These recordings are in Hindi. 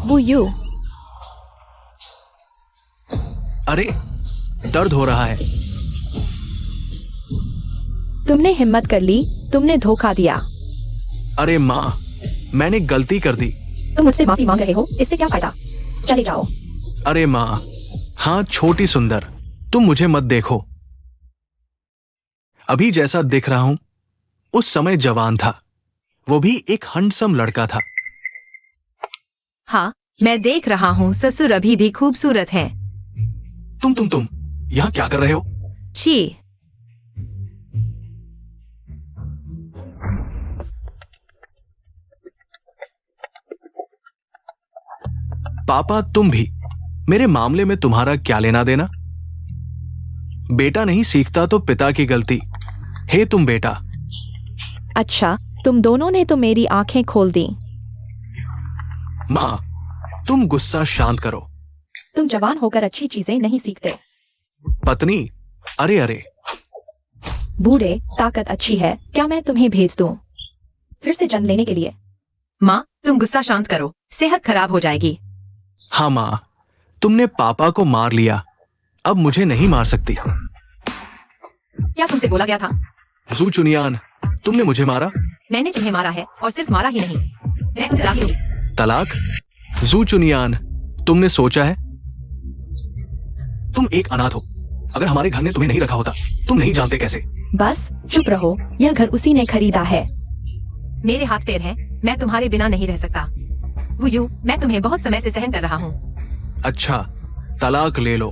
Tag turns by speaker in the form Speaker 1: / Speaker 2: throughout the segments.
Speaker 1: वो यू।
Speaker 2: अरे दर्द हो रहा है।
Speaker 1: तुमने हिम्मत कर ली, तुमने धोखा दिया।
Speaker 2: अरे माँ, मैंने गलती कर दी।
Speaker 1: तुम मुझसे माफी मांग रहे हो, इससे क्या फायदा? चले जाओ।
Speaker 2: अरे माँ, हाँ छोटी सुंदर, तुम मुझे मत देखो। अभी जैसा दिख रहा हूं उस समय जवान था, वो भी एक हैंडसम लड़का था।
Speaker 3: हाँ, मैं देख रहा हूँ ससुर अभी भी खूबसूरत हैं।
Speaker 2: तुम यहाँ क्या कर रहे हो?
Speaker 3: छी।
Speaker 2: पापा तुम भी, मेरे मामले में तुम्हारा क्या लेना देना? बेटा नहीं सीखता तो पिता की गलती। हे तुम बेटा।
Speaker 1: अच्छा, तुम दोनों ने तो मेरी आंखें खोल दी।
Speaker 2: माँ, तुम गुस्सा शांत करो।
Speaker 1: तुम जवान होकर अच्छी चीजें नहीं सीखते।
Speaker 2: पत्नी, अरे अरे।
Speaker 1: बूढ़े, ताकत अच्छी है, क्या मैं तुम्हें भेज दूं फिर से जन्म लेने के लिए?
Speaker 3: माँ, तुम गुस्सा शांत करो, सेहत खराब हो जाएगी।
Speaker 2: हाँ माँ, तुमने पापा को मार लिया, अब मुझे नहीं मार सकती।
Speaker 3: क्या तुमसे बोला गया था?
Speaker 2: जू चुनियान, तुमने मुझे मारा।
Speaker 3: मैंने तुम्हें मारा है, और सिर्फ मारा ही नहीं, मैं तुमसे तलाक लूंगी।
Speaker 2: तलाक? जू चुनियान, तुमने सोचा है? तुम एक अनाथ हो, अगर हमारे घर ने तुम्हें नहीं रखा होता, तुम नहीं जानते कैसे।
Speaker 1: बस चुप रहो, यह घर उसी ने खरीदा है।
Speaker 3: मेरे हाथ पैर हैं, मैं तुम्हारे बिना नहीं रह सकता। वो यू, मैं तुम्हें बहुत समय से सहन कर रहा हूँ।
Speaker 2: अच्छा, तलाक ले लो।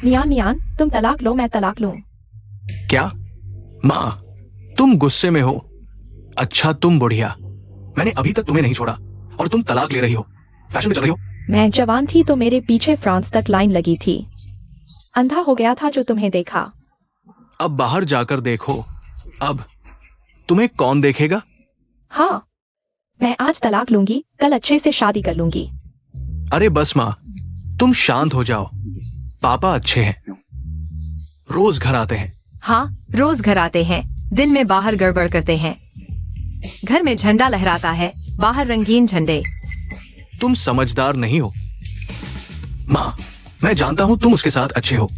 Speaker 1: नियान, तुम तलाक लो, मैं तलाक लूं।
Speaker 2: क्या? माँ, तुम गुस्से में हो। अच्छा तुम बुढ़िया, मैंने अभी तक तुम्हें नहीं छोड़ा और तुम तलाक ले रही हो, फैशन में चल रही हो।
Speaker 1: मैं जवान थी तो मेरे पीछे फ्रांस तक लाइन लगी थी। अंधा हो गया था जो तुम्हें देखा।
Speaker 2: अब बाहर जाकर देखो, अब तुम्हें कौन देखेगा?
Speaker 1: हाँ, मैं आज तलाक लूंगी, कल अच्छे से शादी कर लूंगी।
Speaker 2: अरे बस माँ, तुम शांत हो जाओ। पापा अच्छे हैं, रोज घर आते हैं।
Speaker 3: हाँ, रोज घर आते हैं, दिन में बाहर गड़बड़ करते हैं। घर में झंडा लहराता है, बाहर रंगीन झंडे।
Speaker 2: तुम समझदार नहीं हो। माँ, मैं जानता हूं तुम उसके साथ अच्छे हो,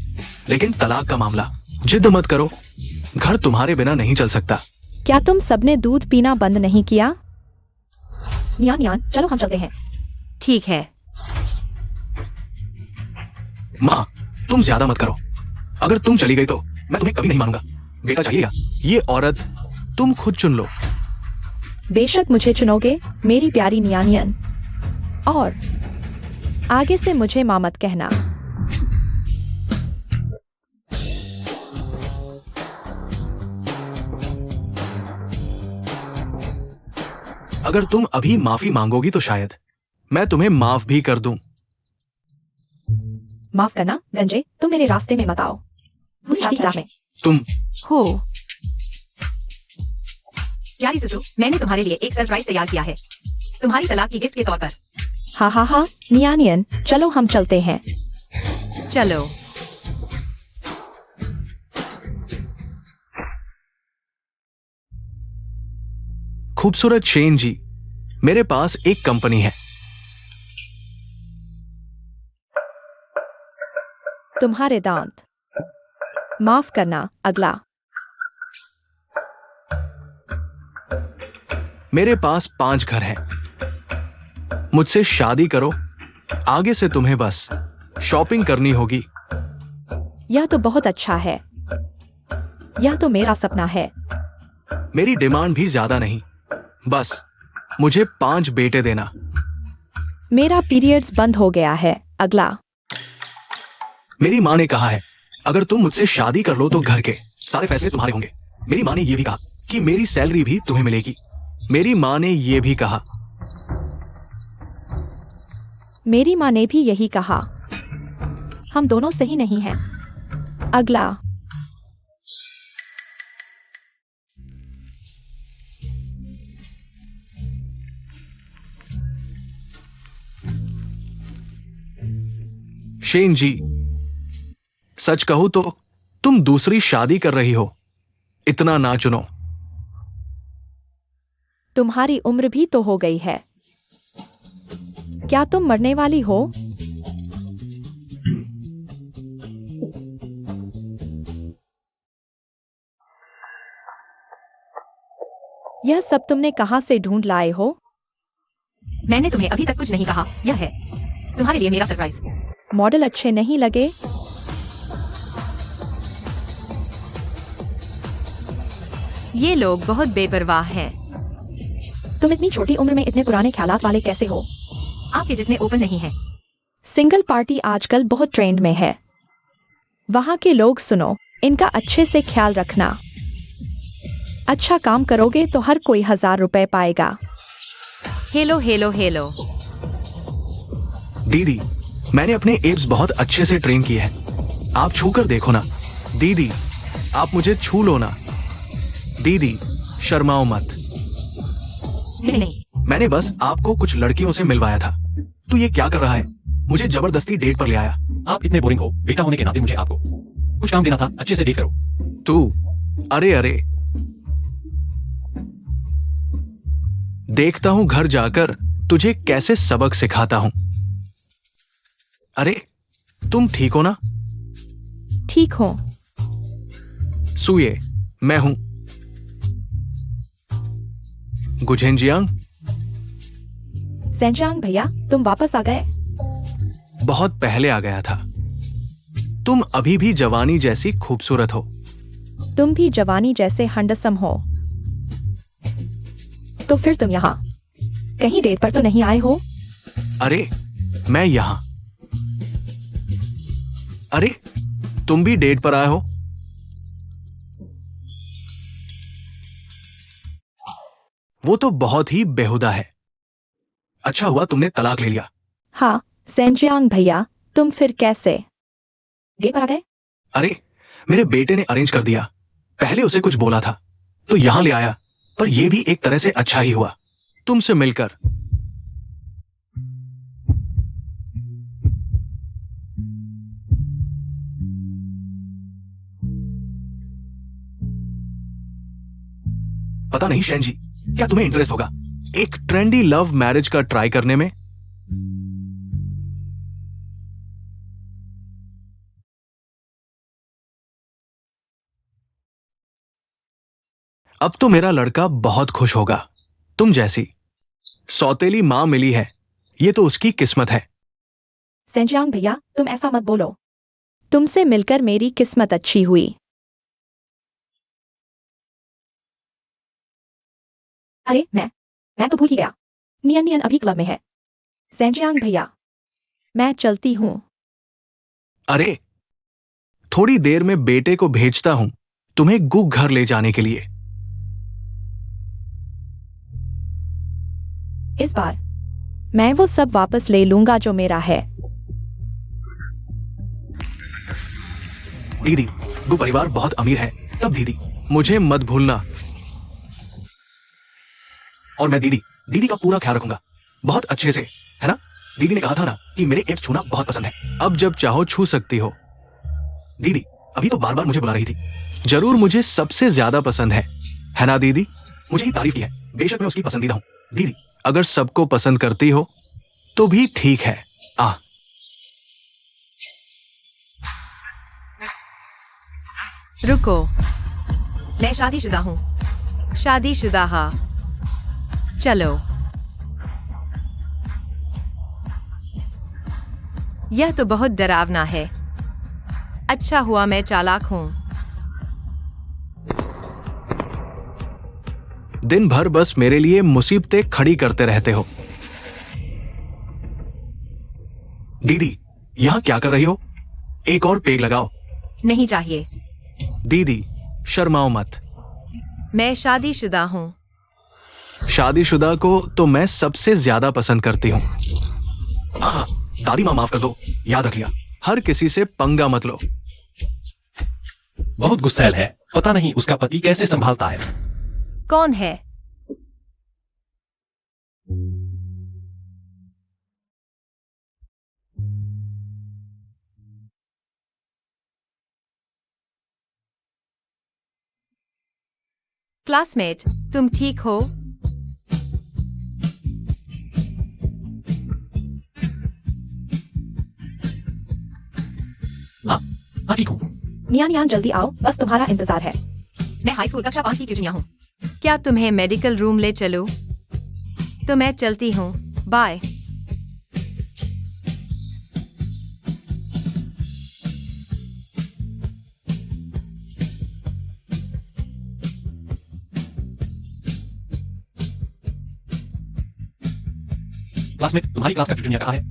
Speaker 2: लेकिन तलाक का मामला, जिद मत करो, घर तुम्हारे बिना नहीं चल सकता।
Speaker 1: क्या तुम सबने दूध पीना बंद नहीं किया? नियान, चलो हम चलते हैं।
Speaker 3: ठीक है।
Speaker 2: माँ, तुम ज्यादा मत करो, अगर तुम चली गई तो मैं तुम्हें कभी नहीं मानूंगा। बेटा चाहिएगा, ये औरत तुम खुद चुन लो।
Speaker 1: बेशक मुझे चुनोगे मेरी प्यारी नियानियन, और आगे से मुझे माँ मत कहना।
Speaker 2: अगर तुम अभी माफी मांगोगी तो शायद मैं तुम्हें माफ भी कर दूं।
Speaker 1: माफ करना गंजे, तुम मेरे रास्ते में मत आओ। में
Speaker 2: तुम
Speaker 3: हो प्यारी सुसु, मैंने तुम्हारे लिए एक सरप्राइज तैयार किया है, तुम्हारी तलाक की गिफ्ट के तौर पर।
Speaker 1: हाँ, नियानियन, चलो हम चलते हैं।
Speaker 3: चलो।
Speaker 2: खूबसूरत शेन जी, मेरे पास एक कंपनी है।
Speaker 1: तुम्हारे दांत। माफ करना, अगला।
Speaker 2: मेरे पास 5 घर हैं। मुझसे शादी करो, आगे से तुम्हें बस शॉपिंग करनी होगी।
Speaker 1: यह तो बहुत अच्छा है, यह तो मेरा सपना है।
Speaker 2: मेरी डिमांड भी ज्यादा नहीं, बस मुझे 5 बेटे देना।
Speaker 1: मेरा पीरियड्स बंद हो गया है, अगला।
Speaker 2: मेरी माँ ने कहा है, अगर तुम मुझसे शादी कर लो तो घर के सारे फैसले तुम्हारे होंगे। मेरी माँ ने यह भी कहा कि मेरी सैलरी भी तुम्हें मिलेगी। मेरी माँ ने यह भी कहा।
Speaker 1: मेरी माँ ने भी यही कहा। हम दोनों सही नहीं हैं, अगला।
Speaker 2: शेन जी, सच कहूं तो तुम दूसरी शादी कर रही हो, इतना ना चुनो।
Speaker 1: क्या तुम मरने वाली हो? यह सब तुमने कहां से ढूंढ लाए हो?
Speaker 3: मैंने तुम्हें अभी तक कुछ नहीं कहा, यह है तुम्हारे लिए मेरा सरप्राइज।
Speaker 1: मॉडल अच्छे नहीं लगे?
Speaker 3: ये लोग बहुत बेपरवाह हैं।
Speaker 1: तुम इतनी छोटी उम्र में इतने पुराने ख्यालात वाले कैसे हो?
Speaker 3: आपके जितने ओपन नहीं है।
Speaker 1: सिंगल पार्टी आजकल बहुत ट्रेंड में है। वहां के लोग सुनो, इनका अच्छे से ख्याल रखना। अच्छा काम करोगे तो हर कोई 1000 रुपए पाएगा।
Speaker 3: Hello hello hello.
Speaker 2: दीदी, मैंने अपने एब्स बहुत अच्छे से ट्रेन किए हैं। आप छू कर देखो ना। दीदी, आप मुझे छू लो ना। दीदी, शर्माओ मत।
Speaker 3: नहीं,
Speaker 2: मैंने बस आपको कुछ लड़कियों से मिलवाया था। तू ये क्या कर रहा है? मुझे जबरदस्ती डेट पर ले आया।
Speaker 4: आप इतने बोरिंग हो, बेटा होने के नाते मुझे आपको कुछ काम देना था, अच्छे से डेट करो।
Speaker 2: तू, अरे देखता हूं घर जाकर तुझे कैसे सबक सिखाता हूं। अरे, तुम ठीक हो ना?
Speaker 1: ठीक हो?
Speaker 2: सुये, मैं हूं गुझेंजियांग।
Speaker 1: सेंजांग भैया, तुम वापस आ गए?
Speaker 2: बहुत पहले आ गया था। तुम अभी भी जवानी जैसी खूबसूरत हो।
Speaker 1: तुम भी जवानी जैसे हंडसम हो। तो फिर तुम यहाँ कहीं डेट पर तो नहीं आए हो?
Speaker 2: अरे, मैं यहां। अरे, तुम भी डेट पर आए हो? वो तो बहुत ही बेहुदा है। अच्छा हुआ तुमने तलाक ले लिया।
Speaker 1: हाँ सेंजांग भैया, तुम फिर कैसे डेट पर आ गए?
Speaker 2: अरे, मेरे बेटे ने अरेंज कर दिया। पहले उसे कुछ बोला था तो यहां ले आया, पर यह भी एक तरह से अच्छा ही हुआ तुमसे मिलकर। पता नहीं शैन जी, क्या तुम्हें इंटरेस्ट होगा एक ट्रेंडी लव मैरिज का ट्राई करने में? अब तो मेरा लड़का बहुत खुश होगा। तुम जैसी सौतेली मां मिली है, ये तो उसकी किस्मत है।
Speaker 1: सेंजांग भैया, तुम ऐसा मत बोलो। तुमसे मिलकर मेरी किस्मत अच्छी हुई। अरे मैं तो भूल ही गया। नियन नियन अभी क्लब में है। सेंजांग भैया, मैं चलती हूँ।
Speaker 2: अरे, थोड़ी देर में बेटे को भेजता हूं तुम्हें गुग घर ले जाने के लिए।
Speaker 1: इस बार मैं वो सब वापस ले लूंगा जो मेरा है।
Speaker 2: दीदी, वो परिवार बहुत अमीर है। तब दीदी, मुझे मत भूलना। और मैं दीदी का पूरा ख्याल रखूंगा, बहुत अच्छे से, है ना? दीदी ने कहा था ना कि मेरे एब्स छूना बहुत पसंद है। अब जब चाहो छू सकती हो। दीदी अभी तो बार बार मुझे बुला रही थी। जरूर मुझे सबसे ज्यादा पसंद है ना दीदी? मुझे ही तारीफ की है, बेशक मैं उसकी पसंदीदा हूं। दीदी, अगर सबको पसंद करती हो तो भी ठीक है।
Speaker 3: रुको, मैं शादीशुदा हूँ। शादीशुदा हाँ। चलो। यह तो बहुत डरावना है। अच्छा हुआ मैं चालाक हूँ।
Speaker 2: दिन भर बस मेरे लिए मुसीबतें खड़ी करते रहते हो। दीदी, यहां क्या कर रही हो? एक और पेग लगाओ।
Speaker 3: नहीं चाहिए।
Speaker 2: दीदी, शर्माओ मत।
Speaker 3: मैं शादीशुदा हूँ।
Speaker 2: शादीशुदा को तो मैं सबसे ज्यादा पसंद करती हूँ। दादी माँ माफ कर दो, याद रख लिया। हर किसी से पंगा मत लो।
Speaker 4: बहुत गुस्सैल है, पता नहीं उसका पति कैसे संभालता है।
Speaker 3: कौन है? क्लासमेट, तुम ठीक हो?
Speaker 4: हाँ ठीक हूँ।
Speaker 1: नियान नियान जल्दी आओ, बस तुम्हारा इंतजार है।
Speaker 3: मैं हाई स्कूल कक्षा 5 की ट्यूटनिया हूँ। क्या तुम्हें मेडिकल रूम ले चलूं? तो मैं चलती हूँ, बाय।
Speaker 4: क्लासमेट, तुम्हारी क्लास का चुटनिया कहाँ है?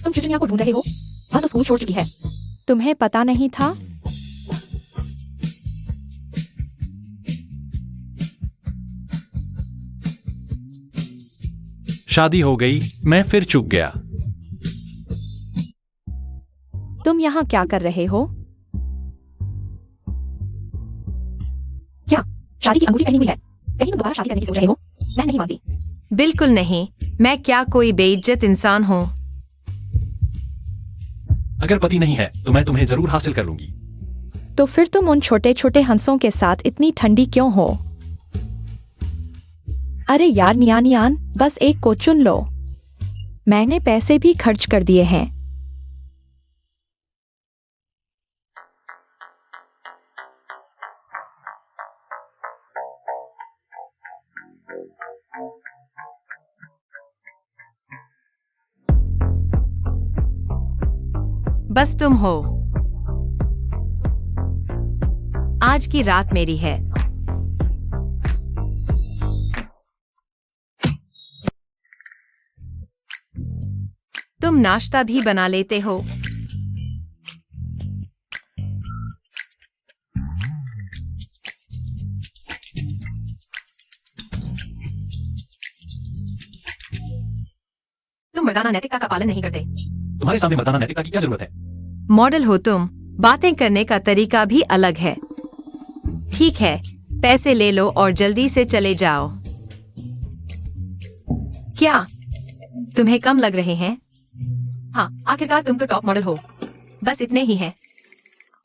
Speaker 1: तुम चुचुनिया को ढूंढ रहे हो? वह तो स्कूल छोड़ चुकी है। तुम्हें पता नहीं था?
Speaker 5: शादी हो गई, मैं फिर चूक गया।
Speaker 1: तुम यहाँ क्या कर रहे हो? क्या शादी की अंगूठी पहनी हुई है? कहीं तुम दोबारा शादी करने की सोच रहे हो? मैं नहीं मानती।
Speaker 3: बिल्कुल नहीं, मैं क्या कोई बेइज्जत इंसान हूँ?
Speaker 4: अगर पति नहीं है तो मैं तुम्हें जरूर हासिल कर लूंगी।
Speaker 1: तो फिर तुम उन छोटे छोटे हंसों के साथ इतनी ठंडी क्यों हो? अरे यार नियान नियान, बस एक को चुन लो। मैंने पैसे भी खर्च कर दिए हैं।
Speaker 3: बस तुम हो। आज की रात मेरी है। तुम नाश्ता भी बना लेते हो? तुम मर्दाना नैतिकता का पालन नहीं करते।
Speaker 4: तुम्हारे सामने मर्दाना नैतिकता की क्या जरूरत है?
Speaker 3: मॉडल हो तुम, बातें करने का तरीका भी अलग है। ठीक है, पैसे ले लो और जल्दी से चले जाओ। क्या तुम्हें कम लग रहे हैं? हाँ, आखिरकार तुम तो टॉप मॉडल हो। बस इतने ही है,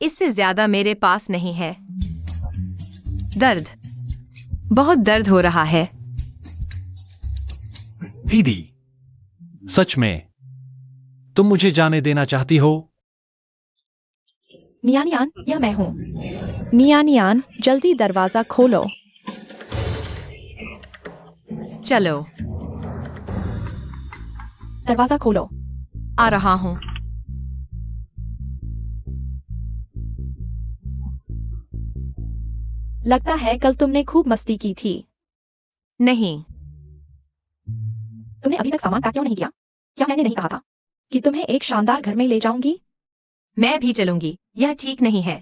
Speaker 3: इससे ज्यादा मेरे पास नहीं है। दर्द, बहुत दर्द हो रहा है।
Speaker 5: दीदी, सच में तुम मुझे जाने देना चाहती हो?
Speaker 1: नियान नियान, यह मैं हूँ। नियान नियान, जल्दी दरवाजा खोलो।
Speaker 3: चलो,
Speaker 1: दरवाजा खोलो।
Speaker 3: आ रहा हूँ।
Speaker 1: लगता है कल तुमने खूब मस्ती की थी।
Speaker 3: नहीं,
Speaker 1: तुमने अभी तक सामान पैक क्यों नहीं किया? क्या मैंने नहीं कहा था कि तुम्हें एक शानदार घर में ले जाऊंगी?
Speaker 3: मैं भी चलूंगी। यह ठीक नहीं है।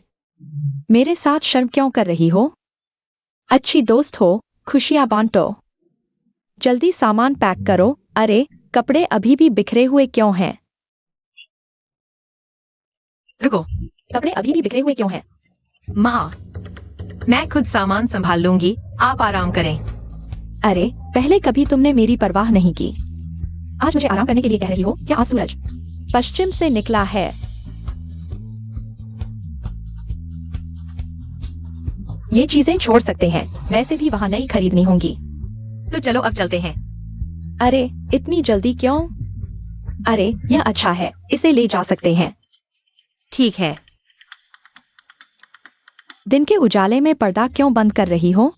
Speaker 1: मेरे साथ शर्म क्यों कर रही हो? अच्छी दोस्त हो, खुशियां बांटो। जल्दी सामान पैक करो। अरे, कपड़े अभी भी बिखरे हुए क्यों हैं?
Speaker 3: रुको,
Speaker 1: कपड़े अभी भी बिखरे हुए क्यों हैं?
Speaker 3: माँ, मैं खुद सामान संभाल लूंगी, आप आराम करें।
Speaker 1: अरे, पहले कभी तुमने मेरी परवाह नहीं की। आज मुझे आराम करने के लिए कह रही हो? क्या आज सूरज पश्चिम से निकला है? ये चीजें छोड़ सकते हैं, वैसे भी वहां नई खरीदनी होंगी।
Speaker 3: तो चलो अब चलते हैं।
Speaker 1: अरे, इतनी जल्दी क्यों? अरे, यह अच्छा है, इसे ले जा सकते हैं।
Speaker 3: ठीक है।
Speaker 1: दिन के उजाले में पर्दा क्यों बंद कर रही हो?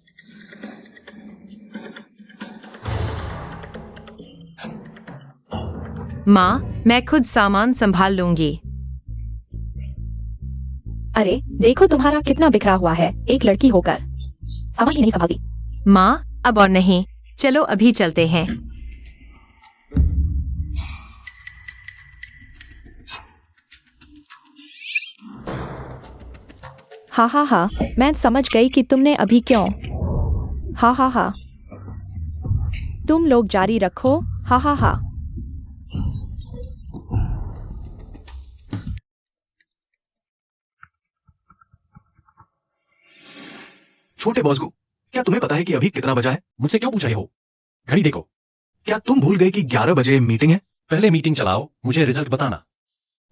Speaker 3: माँ, मैं खुद सामान संभाल लूंगी।
Speaker 1: अरे, देखो तुम्हारा कितना बिखरा हुआ है, एक लड़की होकर सामान ही नहीं संभालती।
Speaker 3: माँ, अब और नहीं, चलो अभी चलते हैं।
Speaker 1: हा हा हा, मैं समझ गई कि तुमने अभी क्यों। हा हा हा, तुम लोग जारी रखो। हा हा हा।
Speaker 2: छोटे बॉस को, क्या तुम्हें पता है कि अभी कितना बजा है?
Speaker 4: मुझसे क्यों पूछ रहे हो? घड़ी देखो।
Speaker 2: क्या तुम भूल गए कि 11 बजे मीटिंग है?
Speaker 4: पहले मीटिंग चलाओ, मुझे रिजल्ट बताना।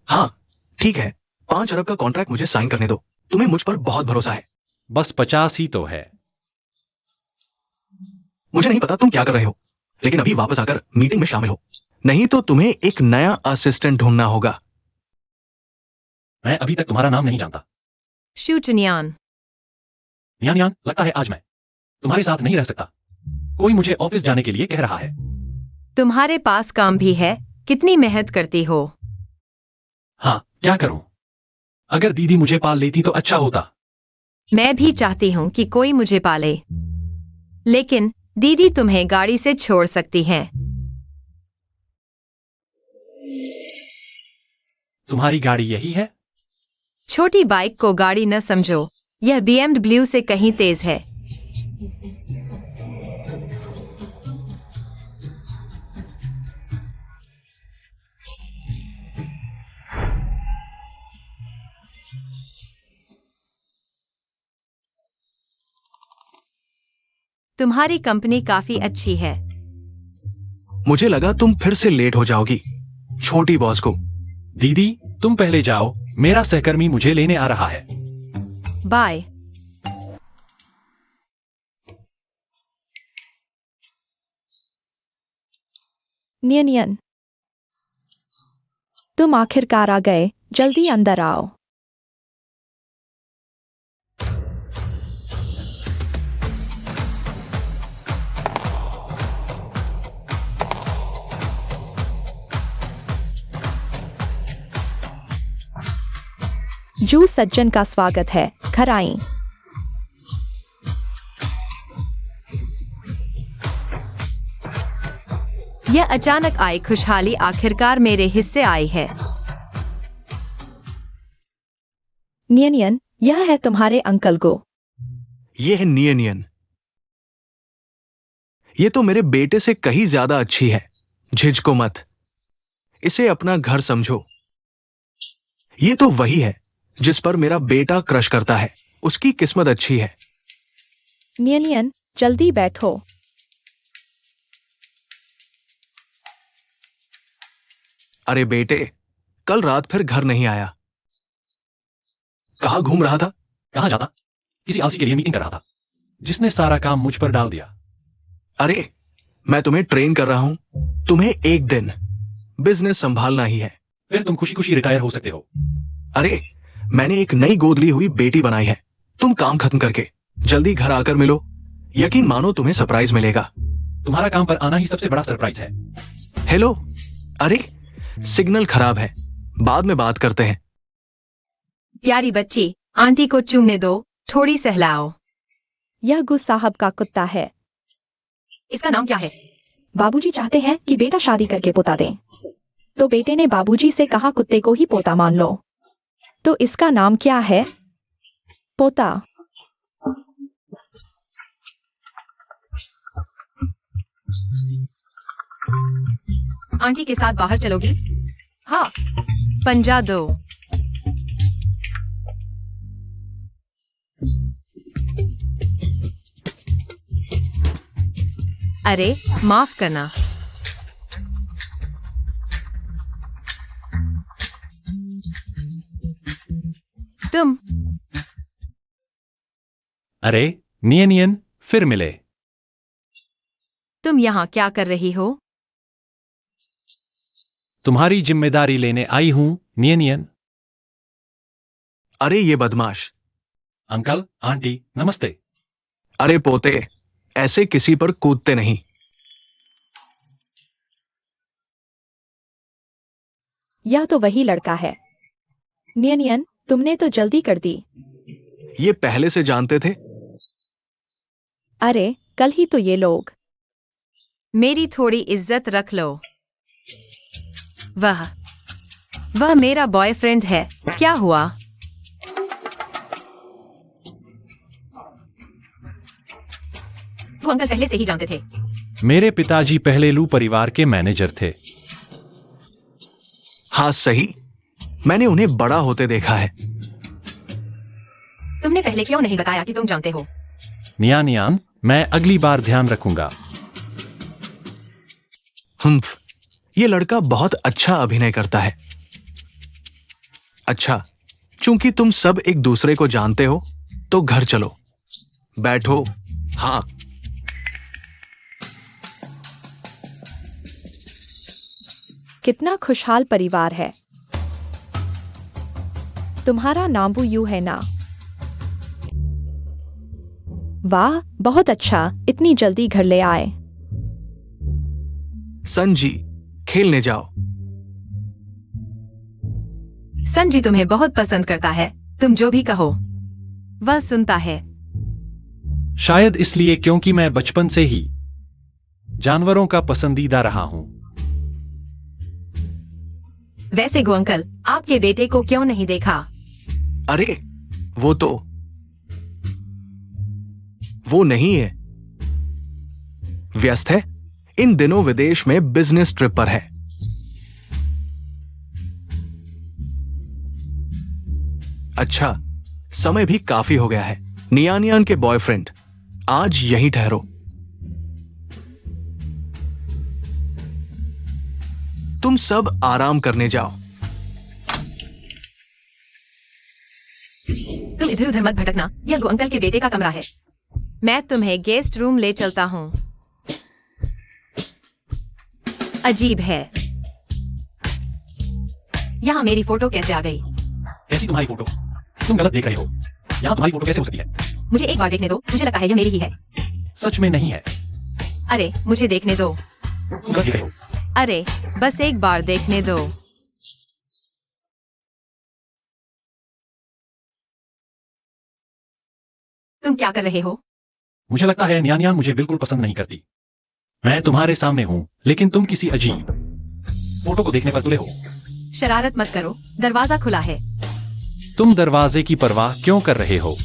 Speaker 2: हाँ, ठीक है। 5 अरब का कॉन्ट्रैक्ट मुझे साइन करने दो। तुम्हें मुझ पर बहुत भरोसा है।
Speaker 5: बस 50 ही तो है।
Speaker 2: मुझे नहीं पता तुम क्या कर रहे हो, लेकिन अभी वापस आकर मीटिंग में शामिल हो, नहीं तो तुम्हें एक नया असिस्टेंट ढूंढना होगा।
Speaker 4: मैं अभी तक तुम्हारा नाम नहीं जानता।
Speaker 3: शूचनियान।
Speaker 4: नियान नियान, लगता है आज मैं तुम्हारे साथ नहीं रह सकता। कोई मुझे ऑफिस जाने के लिए कह रहा है।
Speaker 3: तुम्हारे पास काम भी है, कितनी मेहनत करती हो।
Speaker 4: हाँ, क्या करूं? अगर दीदी मुझे पाल लेती तो अच्छा होता।
Speaker 3: मैं भी चाहती हूँ कि कोई मुझे पाले, लेकिन दीदी तुम्हें गाड़ी से छोड़ सकती है।
Speaker 4: तुम्हारी गाड़ी यही है?
Speaker 3: छोटी बाइक को गाड़ी न समझो, यह BMW से कहीं तेज है। तुम्हारी कंपनी काफी अच्छी है।
Speaker 2: मुझे लगा तुम फिर से लेट हो जाओगी, छोटी बॉस को।
Speaker 4: दीदी, तुम पहले जाओ, मेरा सहकर्मी मुझे लेने आ रहा है।
Speaker 3: बाय।
Speaker 1: नियन, तुम आखिरकार आ गए, जल्दी अंदर आओ। जू सज्जन का स्वागत है, घर आई।
Speaker 3: यह अचानक आई खुशहाली आखिरकार मेरे हिस्से आई है।
Speaker 1: नियन, यह है तुम्हारे अंकल को।
Speaker 2: ये है नियन। ये तो मेरे बेटे से कहीं ज्यादा अच्छी है, झिझको मत। इसे अपना घर समझो। ये तो वही है जिस पर मेरा बेटा क्रश करता है, उसकी किस्मत अच्छी है।
Speaker 1: नियन, जल्दी बैठो।
Speaker 2: अरे बेटे, कल रात फिर घर नहीं आया। कहाँ घूम रहा था?
Speaker 4: कहाँ जाता? किसी आलसी के लिए मीटिंग कर रहा था, जिसने सारा काम मुझ पर डाल दिया।
Speaker 2: अरे, मैं तुम्हें ट्रेन कर रहा हूं, तुम्हें एक दिन बिजनेस संभालना ही है।
Speaker 4: फिर तुम खुशी खुशी रिटायर हो सकते हो।
Speaker 2: अरे, मैंने एक नई गोद ली हुई बेटी बनाई है। तुम काम खत्म करके जल्दी घर आकर मिलो, यकीन मानो तुम्हें सरप्राइज मिलेगा।
Speaker 4: तुम्हारा काम पर आना ही सबसे बड़ा सरप्राइज है।
Speaker 2: हेलो। अरे, सिग्नल खराब है, बाद में बात करते हैं।
Speaker 3: प्यारी बच्ची, आंटी को चूमने दो, थोड़ी सहलाओ।
Speaker 1: यह गुस साहब का कुत्ता है।
Speaker 3: इसका नाम क्या है?
Speaker 1: बाबूजी चाहते हैं कि बेटा शादी करके पोता दें, तो बेटे ने बाबूजी से कहा कुत्ते को ही पोता मान लो। तो इसका नाम क्या है? पोता।
Speaker 3: आंटी के साथ बाहर चलोगी? हाँ, पंजा दो। अरे, माफ करना। तुम।
Speaker 5: अरे नियन, फिर मिले।
Speaker 3: तुम यहाँ क्या कर रही हो?
Speaker 5: तुम्हारी जिम्मेदारी लेने आई हूं, नियन।
Speaker 2: अरे ये बदमाश।
Speaker 4: अंकल, आंटी, नमस्ते।
Speaker 2: अरे पोते, ऐसे किसी पर कूदते नहीं।
Speaker 1: यह तो वही लड़का है। नियन, तुमने तो जल्दी कर दी।
Speaker 2: ये पहले से जानते थे?
Speaker 1: अरे, कल ही तो ये लोग।
Speaker 3: मेरी थोड़ी इज्जत रख लो। वह मेरा बॉयफ्रेंड है। क्या हुआ? वो अंकल पहले से ही जानते थे।
Speaker 5: मेरे पिताजी पहले लू परिवार के मैनेजर थे।
Speaker 2: हाँ सही, मैंने उन्हें बड़ा होते देखा है।
Speaker 3: तुमने पहले क्यों नहीं बताया कि तुम जानते हो?
Speaker 5: नियान, मैं अगली बार ध्यान रखूंगा।
Speaker 2: ये लड़का बहुत अच्छा अभिनय करता है। अच्छा, चूंकि तुम सब एक दूसरे को जानते हो, तो घर चलो, बैठो। हाँ,
Speaker 1: कितना खुशहाल परिवार है। तुम्हारा नाम यू है ना? वाह, बहुत अच्छा, इतनी जल्दी घर ले आए।
Speaker 2: सन जी, खेलने जाओ।
Speaker 3: संजी तुम्हें बहुत पसंद करता है, तुम जो भी कहो वह सुनता है।
Speaker 5: शायद इसलिए क्योंकि मैं बचपन से ही जानवरों का पसंदीदा रहा हूं।
Speaker 3: वैसे गो अंकल, आपके बेटे को क्यों नहीं देखा?
Speaker 2: अरे वो नहीं है, व्यस्त है, इन दिनों विदेश में बिजनेस ट्रिप पर है। अच्छा, समय भी काफी हो गया है। नियानियान के बॉयफ्रेंड, आज यहीं ठहरो। तुम सब आराम करने जाओ।
Speaker 3: तुम इधर उधर मत भटकना, यह गो अंकल के बेटे का कमरा है। मैं तुम्हें गेस्ट रूम ले चलता हूँ। अजीब है, यहाँ मेरी फोटो कैसे आ गई?
Speaker 4: कैसी तुम्हारी फोटो? तुम गलत देख रहे हो। यहाँ तुम्हारी फोटो कैसे हो सकती है?
Speaker 3: मुझे एक बार देखने दो, मुझे लगता है यह मेरी ही है।
Speaker 4: सच में नहीं है।
Speaker 3: अरे मुझे देखने दो।
Speaker 4: तुम गलत देख रहे हो।
Speaker 3: अरे बस एक बार देखने दो। तुम क्या कर रहे हो?
Speaker 4: मुझे लगता है न्यान मुझे बिल्कुल पसंद नहीं करती। मैं तुम्हारे सामने हूँ, लेकिन तुम किसी अजीब फोटो को देखने पर तुले हो।
Speaker 3: शरारत मत करो, दरवाजा खुला है।
Speaker 5: तुम दरवाजे की परवाह क्यों कर रहे हो?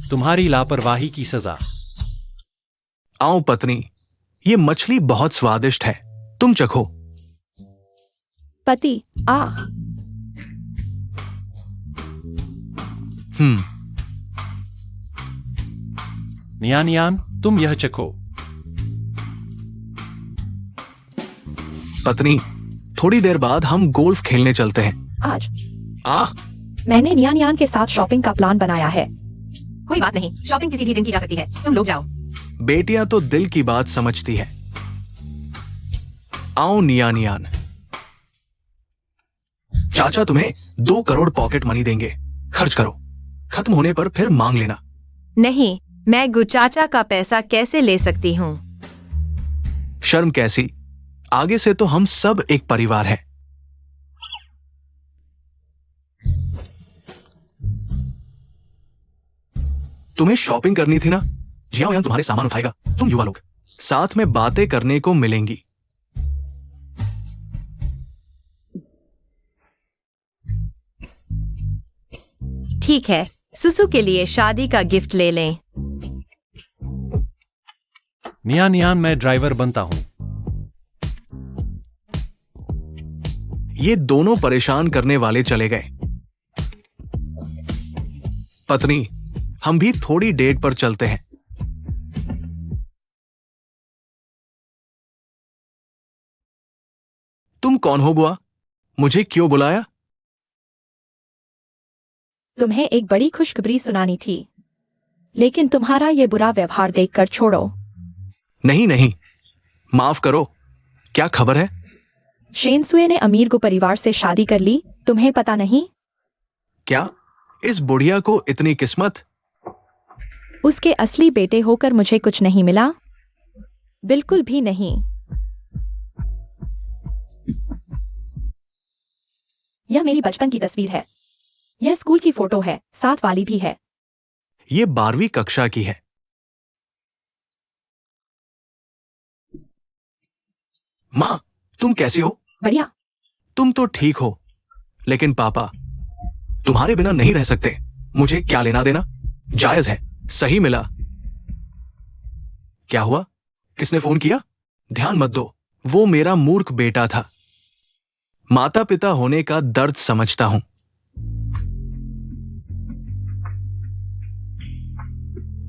Speaker 5: तुम्हारी लापरवाही की सजा।
Speaker 2: आओ पत्नी, ये मछली बहुत स्वादिष्ट है, तुम चखो।
Speaker 1: पति, आ।
Speaker 5: नियान, तुम यह चखो।
Speaker 2: पत्नी, थोड़ी देर बाद हम गोल्फ खेलने चलते हैं।
Speaker 1: आज
Speaker 2: आ
Speaker 1: मैंने नियान के साथ शॉपिंग का प्लान बनाया है।
Speaker 3: कोई बात नहीं, शॉपिंग किसी भी दिन की जा सकती है, तुम लोग जाओ।
Speaker 2: बेटियां तो दिल की बात समझती है। आओ नियान, चाचा तुम्हें 2 करोड़ पॉकेट मनी देंगे, खर्च करो, खत्म होने पर फिर मांग लेना।
Speaker 3: नहीं, मैं गुचाचा का पैसा कैसे ले सकती हूँ?
Speaker 2: शर्म कैसी, आगे से तो हम सब एक परिवार है। तुम्हें शॉपिंग करनी थी ना? जियाओ यान तुम्हारे सामान उठाएगा। तुम युवा लोग साथ में बातें करने को मिलेंगी।
Speaker 3: ठीक है, सुसु के लिए शादी का गिफ्ट ले लें।
Speaker 5: नियान, मैं ड्राइवर बनता हूं।
Speaker 2: ये दोनों परेशान करने वाले चले गए। पत्नी, हम भी थोड़ी डेट पर चलते हैं। तुम कौन हो बुआ? मुझे क्यों बुलाया?
Speaker 1: तुम्हें एक बड़ी खुशखबरी सुनानी थी, लेकिन तुम्हारा ये बुरा व्यवहार देखकर छोड़ो।
Speaker 2: नहीं, माफ करो। क्या खबर है?
Speaker 1: शेनसुए ने अमीर को परिवार से शादी कर ली, तुम्हें पता नहीं?
Speaker 2: क्या इस बुढ़िया को इतनी किस्मत?
Speaker 1: उसके असली बेटे होकर मुझे कुछ नहीं मिला, बिल्कुल भी नहीं। यह मेरी बचपन की तस्वीर है। यह स्कूल की फोटो है, साथ वाली भी है।
Speaker 2: ये 12वीं कक्षा की है। मां, तुम कैसी हो?
Speaker 1: बढ़िया।
Speaker 2: तुम तो ठीक हो, लेकिन पापा तुम्हारे बिना नहीं रह सकते। मुझे क्या लेना देना? जायज है, सही मिला। क्या हुआ? किसने फोन किया? ध्यान मत दो, वो मेरा मूर्ख बेटा था। माता पिता होने का दर्द समझता हूं।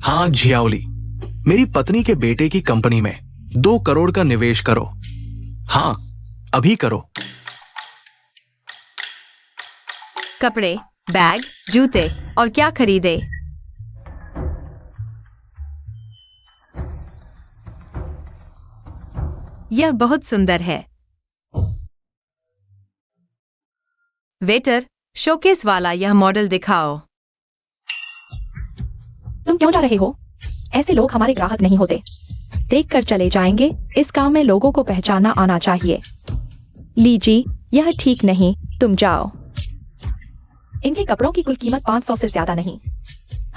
Speaker 2: हाँ झियाओली, मेरी पत्नी के बेटे की कंपनी में 2 करोड़ का निवेश करो। हाँ, अभी करो।
Speaker 3: कपड़े, बैग, जूते और क्या खरीदे? यह बहुत सुंदर है। वेटर, शोकेस वाला यह मॉडल दिखाओ।
Speaker 1: तुम क्यों जा रहे हो? ऐसे लोग हमारे ग्राहक नहीं होते। देख कर चले जाएंगे। इस काम में लोगों को पहचानना आना चाहिए। लीजिए, यह ठीक नहीं, तुम जाओ। इनके कपड़ों की कुल कीमत 500 से ज्यादा नहीं।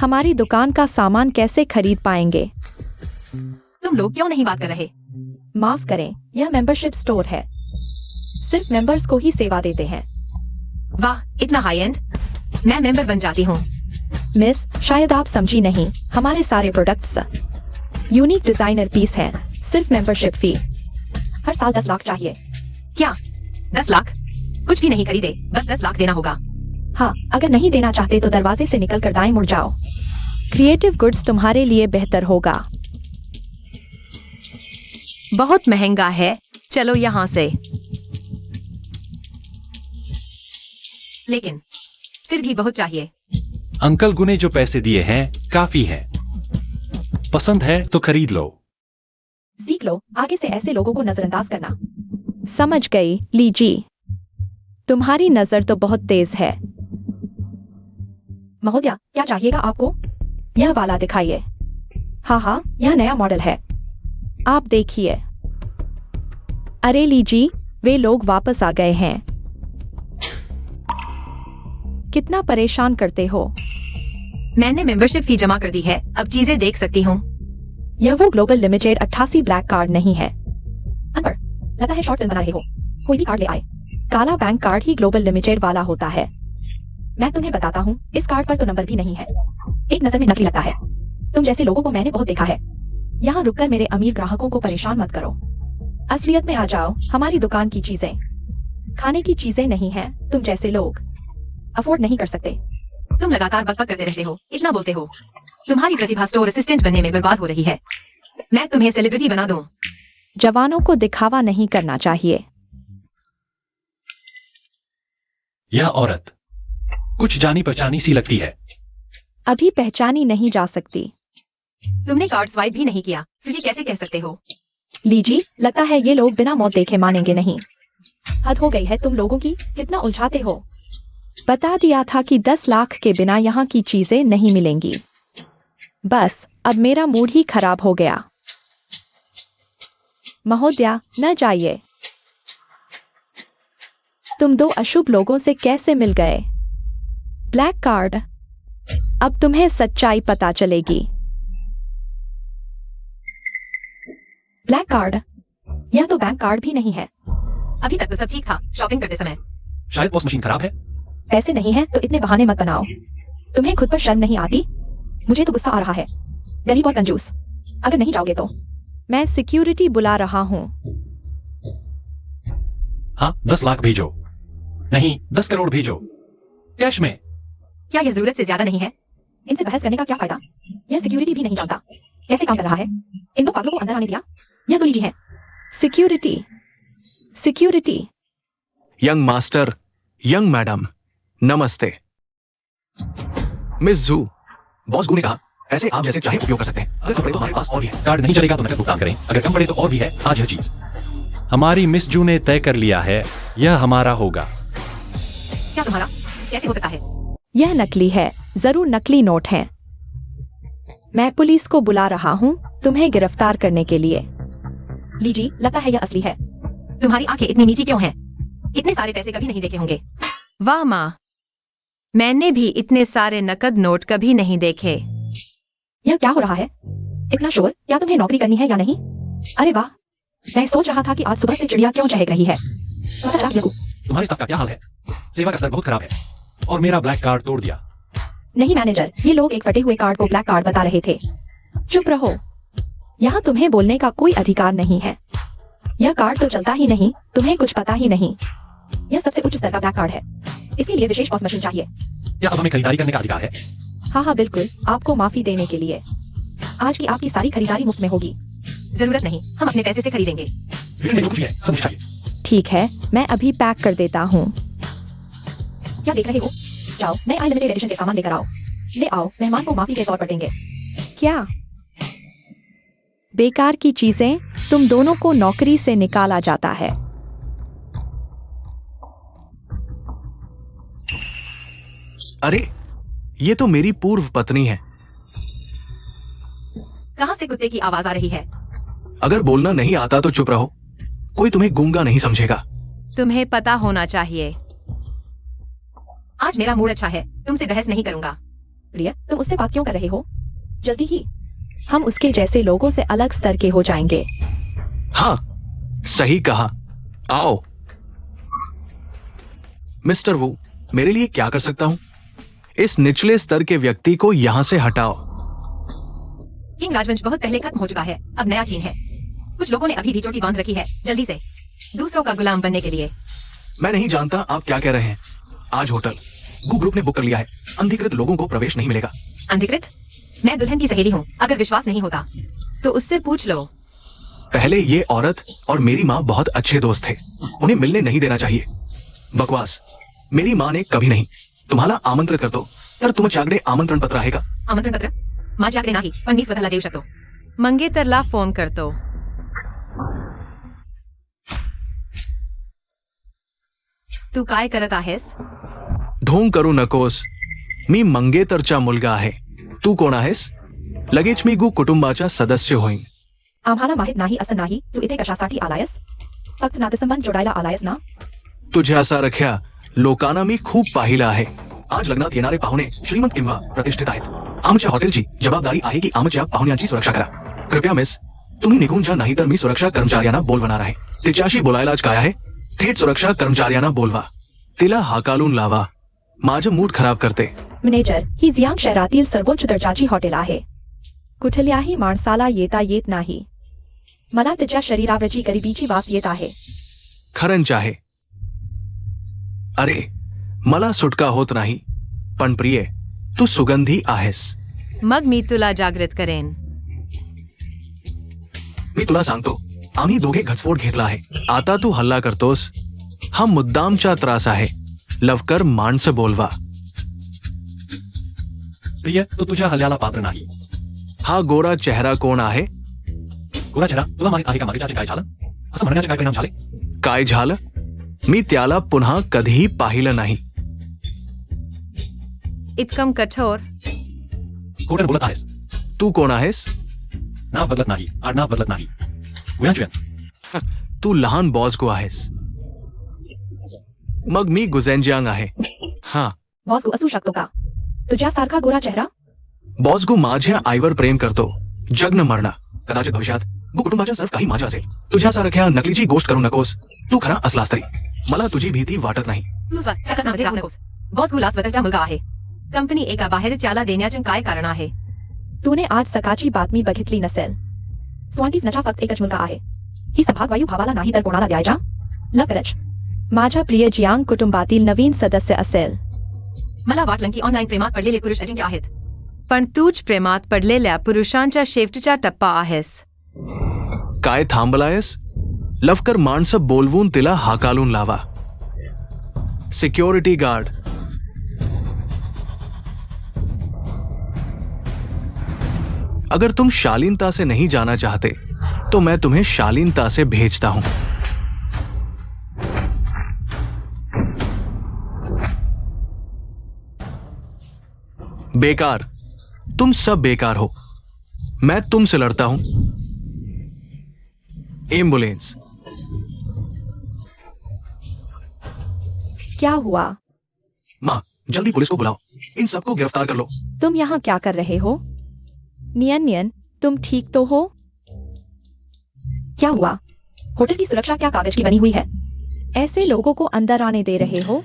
Speaker 1: हमारी दुकान का सामान कैसे खरीद पाएंगे?
Speaker 3: तुम लोग क्यों नहीं बात कर रहे?
Speaker 1: माफ करें, यह मेंबरशिप स्टोर है। सिर्फ मेंबर्स को ही सेवा देते हैं।
Speaker 3: वाह, इतना हाई एंड। मैं मेंबर बन जाती हूँ।
Speaker 1: मिस, शायद आप समझी नहीं, हमारे सारे प्रोडक्ट्स यूनिक डिजाइनर पीस हैं। सिर्फ मेंबरशिप फी हर साल 10 लाख चाहिए।
Speaker 3: क्या 10 लाख? कुछ भी नहीं खरीदे, बस 10 लाख देना होगा।
Speaker 1: हाँ, अगर नहीं देना चाहते तो दरवाजे से निकल कर दाएं मुड़ जाओ। क्रिएटिव गुड्स तुम्हारे लिए बेहतर होगा।
Speaker 3: बहुत महंगा है, चलो यहाँ से। लेकिन फिर भी बहुत चाहिए।
Speaker 5: अंकल गुने जो पैसे दिए हैं काफी है। पसंद है तो खरीद लो।
Speaker 1: सीख लो आगे से ऐसे लोगों को नजरअंदाज करना। समझ गई। लीजिए, तुम्हारी नजर तो बहुत तेज है। महोदया, क्या चाहिएगा आपको? यह वाला दिखाइए। हाँ हाँ, यह नया मॉडल है, आप देखिए। अरे लीजिए, वे लोग वापस आ गए हैं। कितना परेशान करते हो।
Speaker 3: मैंने मेंबरशिप फी जमा कर दी है, अब चीजें देख सकती हूँ।
Speaker 1: यह वो ग्लोबल लिमिटेड 88 ब्लैक कार्ड नहीं है। अनपढ़, लगता है शॉर्ट फिल्म बना रहे हो। कोई भी कार्ड ले आए। काला बैंक कार्ड ही ग्लोबल लिमिटेड वाला होता है। मैं तुम्हें बताता हूँ, इस कार्ड पर तो नंबर भी नहीं है। एक नजर में नकली लगता है। तुम जैसे लोगों को मैंने बहुत देखा है। यहाँ रुककर मेरे अमीर ग्राहकों को परेशान मत करो। असलियत में आ जाओ। हमारी दुकान की चीजें खाने की चीजें नहीं है। तुम जैसे लोग अफोर्ड नहीं कर सकते।
Speaker 3: तुम लगातार बकबक करते रहते हो, इतना बोलते हो। तुम्हारी प्रतिभा स्टोर असिस्टेंट बनने में बर्बाद हो रही है। मैं तुम्हें सेलिब्रिटी बना दूं।
Speaker 1: जवानों को दिखावा नहीं करना चाहिए।
Speaker 5: यह औरत कुछ जानी पहचानी सी लगती है।
Speaker 1: अभी पहचानी नहीं जा सकती।
Speaker 3: तुमने कार्ड स्वाइप भी नहीं किया, फिर ये कैसे कह सकते हो?
Speaker 1: लीजिए, लगता है ये लोग बिना मौत देखे मानेंगे नहीं। हद हो गई है तुम लोगों की, कितना उलझाते हो। बता दिया था कि 10 लाख के बिना यहाँ की चीजें नहीं मिलेंगी। बस अब मेरा मूड ही खराब हो गया। महोदया, न जाइए। तुम दो अशुभ लोगों से कैसे मिल गए? ब्लैक कार्ड, अब तुम्हें सच्चाई पता चलेगी। ब्लैक कार्ड, यह तो बैंक कार्ड भी नहीं है।
Speaker 3: अभी तक तो सब ठीक था, शॉपिंग करते समय।
Speaker 5: शायद पॉस मशीन खराब है।
Speaker 1: पैसे नहीं है तो इतने बहाने मत बनाओ। तुम्हें खुद पर शर्म नहीं आती? मुझे तो गुस्सा आ रहा है। गरीब और कंजूस। अगर नहीं जाओगे तो मैं सिक्योरिटी बुला रहा हूँ।
Speaker 5: हाँ, 10 लाख भेजो। नहीं, 10 करोड़ भेजो, कैश में।
Speaker 3: क्या यह जरूरत से ज्यादा नहीं है?
Speaker 1: इनसे बहस करने का क्या फायदा? यह सिक्योरिटी भी नहीं जानता कैसे काम कर रहा है। इन दो पागलों को अंदर आने दिया। यह तो लीजिए है security. Security.
Speaker 2: Young master, young madam, नमस्ते। मिस जू, बॉस गू ने कहा ऐसे आप जैसे चाहे उपयोग कर सकते हैं। अगर कपड़े तो हमारे पास और भी है।
Speaker 5: कार्ड नहीं चलेगा तो नकद भुगतान करें, अगर कम पड़े तो और भी है। आज यह चीज हमारी मिस जू ने तय कर लिया है, यह हमारा होगा।
Speaker 3: क्या तुम्हारा? कैसे हो सकता है?
Speaker 1: यह नकली है, जरूर नकली नोट हैं। मैं पुलिस को बुला रहा हूँ तुम्हें गिरफ्तार करने के लिए। लीजिए, लगता है यह असली है।
Speaker 3: तुम्हारी आंखें इतनी नीची क्यों हैं? इतने सारे पैसे कभी नहीं देखे होंगे। वाह माँ, मैंने भी इतने सारे नकद नोट कभी नहीं देखे।
Speaker 1: यह क्या हो रहा है? इतना शोर, क्या तुम्हें नौकरी करनी है या नहीं? अरे वाह, मैं सोच रहा था कि आज सुबह से चिड़िया क्यों चहक रही है।
Speaker 5: तुम्हारे स्टाफ का क्या हाल है? सेवा का स्तर बहुत खराब है और मेरा ब्लैक कार्ड तोड़ दिया।
Speaker 1: नहीं मैनेजर, ये लोग एक फटे हुए कार्ड को ब्लैक कार्ड बता रहे थे। चुप रहो, यहाँ तुम्हें बोलने का कोई अधिकार नहीं है। यह कार्ड तो चलता ही नहीं, तुम्हें कुछ पता ही नहीं। यह सबसे उच्च स्तर का ब्लैक कार्ड है, इसके लिए विशेष पॉस मशीन चाहिए।
Speaker 5: क्या अब हमें खरीदारी करने का अधिकार है?
Speaker 1: हाँ हाँ बिल्कुल, आपको माफी देने के लिए। आज की आपकी सारी खरीदारी मुफ्त में होगी।
Speaker 3: जरूरत नहीं, हम अपने पैसे से खरीदेंगे।
Speaker 5: में जो कुछ भी है सब चाहिए।
Speaker 1: ठीक है, मैं अभी पैक कर देता हूँ। क्या देख रहे हो? जाओ, नए आई लिमिटेड एडिशन के सामान लेकर आओ। ले आओ, मेहमान को माफी के तौर पर देंगे। क्या बेकार की चीजें? तुम दोनों को नौकरी से निकाला जाता है।
Speaker 2: अरे, ये तो मेरी पूर्व पत्नी है।
Speaker 3: कहाँ से कुत्ते की आवाज आ रही है?
Speaker 2: अगर बोलना नहीं आता तो चुप रहो, कोई तुम्हें गूंगा नहीं समझेगा।
Speaker 3: तुम्हें पता होना चाहिए। आज मेरा मूड अच्छा है, तुमसे बहस नहीं करूंगा।
Speaker 1: प्रिय, तुम उससे बात क्यों कर रहे हो? जल्दी ही हम उसके जैसे लोगों से अलग स्तर के हो जाएंगे।
Speaker 2: हाँ, सही कहा। आओ मिस्टर वू, मेरे लिए क्या कर सकता हूं? इस निचले स्तर के व्यक्ति को यहां से हटाओ।
Speaker 3: किंग राजवंश बहुत पहले खत्म हो चुका है, अब नया चीन है। कुछ लोगों ने अभी भी चोटी बांध रखी है, जल्दी से दूसरों का गुलाम बनने के लिए।
Speaker 2: मैं नहीं जानता आप क्या कह रहे हैं। आज होटल वू ग्रुप ने बुक कर लिया है, अनधिकृत लोगों को प्रवेश नहीं मिलेगा।
Speaker 3: अनधिकृत? मैं दुल्हन की सहेली हूँ, अगर विश्वास नहीं होता तो उससे पूछ लो।
Speaker 2: पहले ये औरत और मेरी माँ बहुत अच्छे दोस्त थे, उन्हें मिलने नहीं देना चाहिए। बकवास, मेरी माँ ने कभी नहीं। तुम्हाला आमंत्रित करतो तर तुमच्याकडे आमंत्रण पत्र आहे का?
Speaker 3: आमंत्रण पत्र माझ्याकडे नाही, पण मी स्वतःला देऊ शकतो। मंगेतरला फोन करतो। तू काय करत आहेस?
Speaker 2: ढोंग करू नकोस, मी मंगेतरचा मुलगा आहे। तू कोण आहेस? लगेच मी गू कुटुंबाचा सदस्य होईन।
Speaker 1: आम्हाला माहित नाही असं नाही, तू इथे कशासाठी आलायस? फक्त नातेसंबंध जोडायला आलायस ना?
Speaker 2: तुझ्यासारख्या लोकांना मी खूप पाहिलं आहे। आज लग्नात येणारे पाहुणे श्रीमंत किंवा प्रतिष्ठित आहेत। आमच्या हॉटेलची जबाबदारी आहे की आमच्या पाहुण्यांची सुरक्षा करा। कृपया मिस, तुम्ही निघून जा, नाही तर मी सुरक्षा कर्मचाऱ्यांना बोलवणार आहे। तिच्याशी बोलायलाच काय आहे? थेट सुरक्षा कर्मचाऱ्यांना बोलवा, तिला हाकालून लावा। माझं मूड खराब करते।
Speaker 1: मॅनेजर, ही जियांग शहरातील सर्वोच्च दर्जाची हॉटेल आहे। कुठल्याही माणसाला येता येत नाही। मला तिच्या शरीरावरची गरिबीची वास येत आहे।
Speaker 2: खरंच आहे। अरे, मला सुटका होत नाही, पण प्रिये, तू सुगंधी आहेस।
Speaker 3: मग मी तुला जागृत करेन।
Speaker 2: मी तुला सांगतो, आम्ही दोघे घटस्फोट घेतला आहे। आता तू हल्ला करतोस, हा मुद्दामचा त्रास आहे। लवकर माणसं बोलवा।
Speaker 4: प्रिय, तो तुझ्या हल्ल्याला पात्र नाही।
Speaker 2: हा गोरा चेहरा कोण आहे?
Speaker 4: गोरा चेहरा, तुला माहित आहे का मागेच्या काय झालं? असं म्हणण्याचे काय परिणाम झाले?
Speaker 2: काय झालं? मी त्याला पुन्हा कधीही पाहिलं नाही।
Speaker 3: इतकम कठोर?
Speaker 4: खोटं बोलत आहेस।
Speaker 2: तू कोण आहेस?
Speaker 4: नाव बदलत नाही, आडनाव बदलत नाही। गुयांजुएन,
Speaker 2: तू लहान बॉसगो आहेस। मग मी गुझेंजियांग आहे। हा,
Speaker 1: बॉस असू शकतो का तुझ्यासारखा गोरा चेहरा?
Speaker 2: बॉसगो माझ्या आईवर प्रेम करतो, जग न मरणा। कदाचित भविष्यात गु कुटुंबाच्या सर्व काही माझ्या असेल। तुझ्यासारख्या नकलीची गोष्ट करू नकोस। तू खरा असलास तरी मला तुझी भीती वाटत नाही।
Speaker 3: तू सकनामध्ये राहू नकोस। बॉस गुला स्वतःचा मुलगा आहे। कंपनी एका बाहेरच्याला देण्याचे काय कारण आहे?
Speaker 1: तूने आज सकाळची बातमी बघितली नसेल। स्वांतिफनचा फक्त एकच मुलगा आहे। ही सभागवायू भावाला नाही तर कोणाला द्यायचा? लवकरच माझ्या प्रिय जियांग कुटुंबातील नवीन सदस्य असेल।
Speaker 3: मला वाटलं की ऑनलाईन प्रेमात पडलेले पुरुष अजिंक्य आहेत, पण तूच प्रेमात पडलेल्या पुरुषांच्या शेवटचा टप्पा आहेस।
Speaker 2: काय थांबलायस? लवकर माणसं बोलवून तिला हाकालून लावा। सिक्योरिटी गार्ड, अगर तुम शालीनता से नहीं जाना चाहते तो मैं तुम्हें शालीनता से भेजता हूं। बेकार, तुम सब बेकार हो। मैं तुमसे लड़ता हूं। एम्बुलेंस।
Speaker 1: क्या हुआ?
Speaker 2: माँ, जल्दी पुलिस को बुलाओ, इन सबको गिरफ्तार कर लो।
Speaker 1: तुम यहाँ क्या कर रहे हो? नियन नियन, तुम ठीक तो हो? क्या हुआ? होटल की सुरक्षा क्या कागज की बनी हुई है? ऐसे लोगों को अंदर आने दे रहे हो?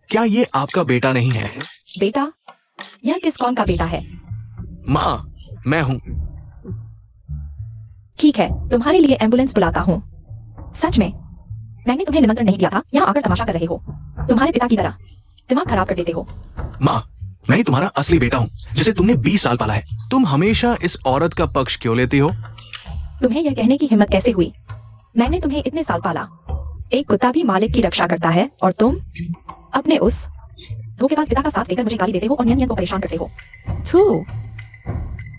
Speaker 2: क्या ये आपका बेटा नहीं है?
Speaker 1: बेटा? यह किस कौन का बेटा है?
Speaker 2: माँ, मैं हूं।
Speaker 1: ठीक है, तुम्हारे लिए एम्बुलेंस बुलाता हूँ। सच में मैंने तुम्हें निमंत्रण नहीं दिया था, यहाँ आकर तमाशा कर रहे हो। तुम्हारे पिता की तरह दिमाग खराब कर देते हो।
Speaker 2: माँ, मैं ही तुम्हारा असली बेटा हूँ, जिसे तुमने 20 साल पाला है। तुम हमेशा इस औरत का पक्ष क्यों लेती हो?
Speaker 1: तुम्हें यह कहने की हिम्मत कैसे हुई? मैंने तुम्हें इतने साल पाला। एक कुत्ता भी मालिक की रक्षा करता है, और तुम अपने उस धोखेबाज पिता का साथ लेकर मुझे गाली देते हो और नियन नियन को परेशान करते हो। थू।